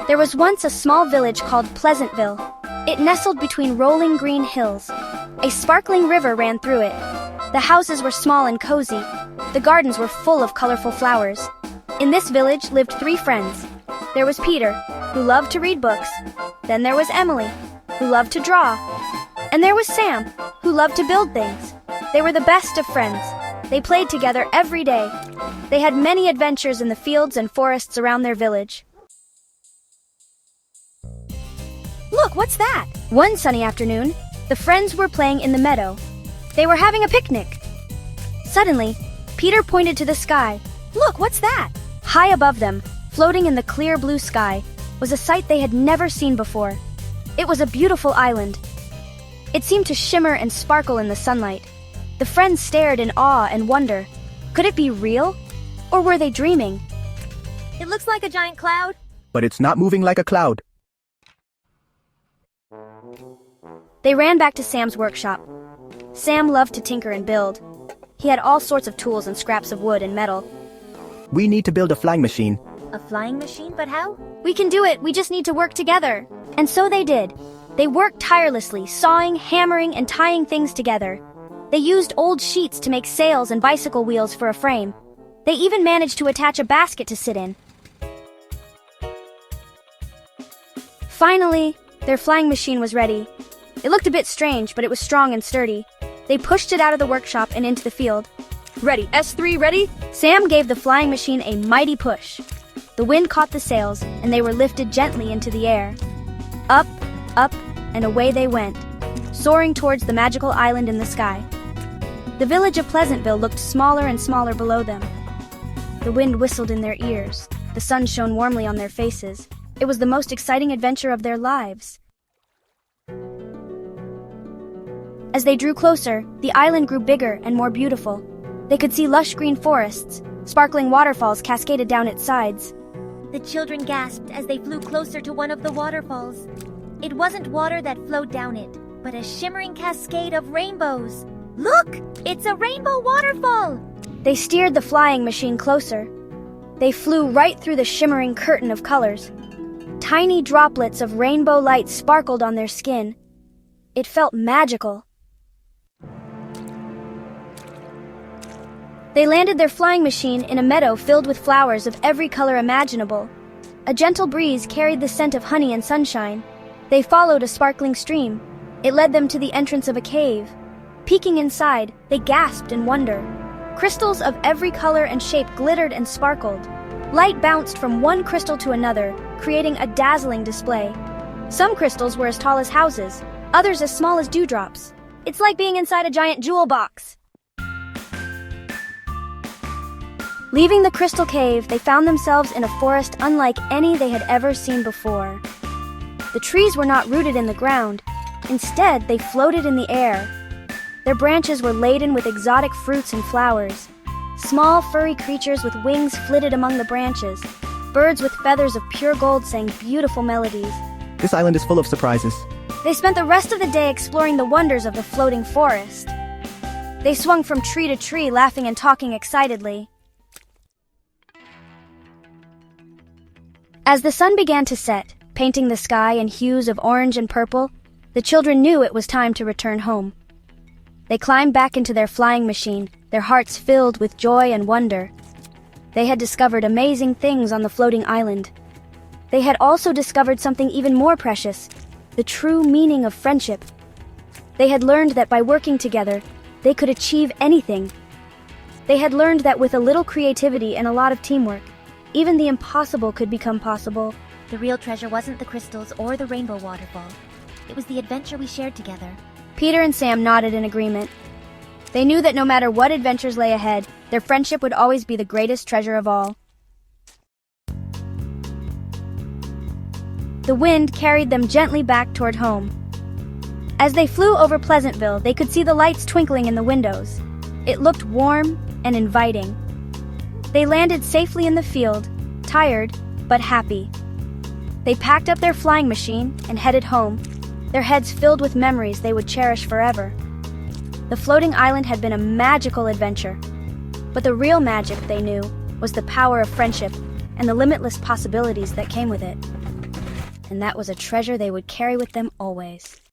There was once a small village called Pleasantville. It nestled between rolling green hills. A sparkling river ran through it. The houses were small and cozy. The gardens were full of colorful flowers. In this village lived 3 friends. There was Peter, who loved to read books. Then there was Emily, who loved to draw. And there was Sam, who loved to build things. They were the best of friends. They played together every day. They had many adventures in the fields and forests around their village. Look, what's that? One sunny afternoon, the friends were playing in the meadow. They were having a picnic. Suddenly, Peter pointed to the sky. Look, what's that? High above them, floating in the clear blue sky, was a sight they had never seen before. It was a beautiful island. It seemed to shimmer and sparkle in the sunlight. The friends stared in awe and wonder. Could it be real? Or were they dreaming? It looks like a giant cloud. But it's not moving like a cloud. They ran back to Sam's workshop. Sam loved to tinker and build. He had all sorts of tools and scraps of wood and metal. We need to build a flying machine. A flying machine? But how? We can do it, we just need to work together. And so they did. They worked tirelessly, sawing, hammering, and tying things together. They used old sheets to make sails and bicycle wheels for a frame. They even managed to attach a basket to sit in. Finally, their flying machine was ready. It looked a bit strange, but it was strong and sturdy. They pushed it out of the workshop and into the field. Ready, S3 ready? Sam gave the flying machine a mighty push. The wind caught the sails, and they were lifted gently into the air. Up, up, and away they went, soaring towards the magical island in the sky. The village of Pleasantville looked smaller and smaller below them. The wind whistled in their ears. The sun shone warmly on their faces. It was the most exciting adventure of their lives. As they drew closer, the island grew bigger and more beautiful. They could see lush green forests. Sparkling waterfalls cascaded down its sides. The children gasped as they flew closer to one of the waterfalls. It wasn't water that flowed down it, but a shimmering cascade of rainbows. Look! It's a rainbow waterfall! They steered the flying machine closer. They flew right through the shimmering curtain of colors. Tiny droplets of rainbow light sparkled on their skin. It felt magical. They landed their flying machine in a meadow filled with flowers of every color imaginable. A gentle breeze carried the scent of honey and sunshine. They followed a sparkling stream. It led them to the entrance of a cave. Peeking inside, they gasped in wonder. Crystals of every color and shape glittered and sparkled. Light bounced from one crystal to another, creating a dazzling display. Some crystals were as tall as houses, others as small as dewdrops. It's like being inside a giant jewel box. Leaving the crystal cave, they found themselves in a forest unlike any they had ever seen before. The trees were not rooted in the ground. Instead, they floated in the air. Their branches were laden with exotic fruits and flowers. Small, furry creatures with wings flitted among the branches. Birds with feathers of pure gold sang beautiful melodies. This island is full of surprises. They spent the rest of the day exploring the wonders of the floating forest. They swung from tree to tree, laughing and talking excitedly. As the sun began to set, painting the sky in hues of orange and purple, the children knew it was time to return home. They climbed back into their flying machine, their hearts filled with joy and wonder. They had discovered amazing things on the floating island. They had also discovered something even more precious, the true meaning of friendship. They had learned that by working together, they could achieve anything. They had learned that with a little creativity and a lot of teamwork, even the impossible could become possible. The real treasure wasn't the crystals or the rainbow waterfall. It was the adventure we shared together. Peter and Sam nodded in agreement. They knew that no matter what adventures lay ahead, their friendship would always be the greatest treasure of all. The wind carried them gently back toward home. As they flew over Pleasantville, they could see the lights twinkling in the windows. It looked warm and inviting. They landed safely in the field, tired but happy. They packed up their flying machine and headed home, their heads filled with memories they would cherish forever. The floating island had been a magical adventure, but the real magic, they knew, was the power of friendship and the limitless possibilities that came with it. and that was a treasure they would carry with them always.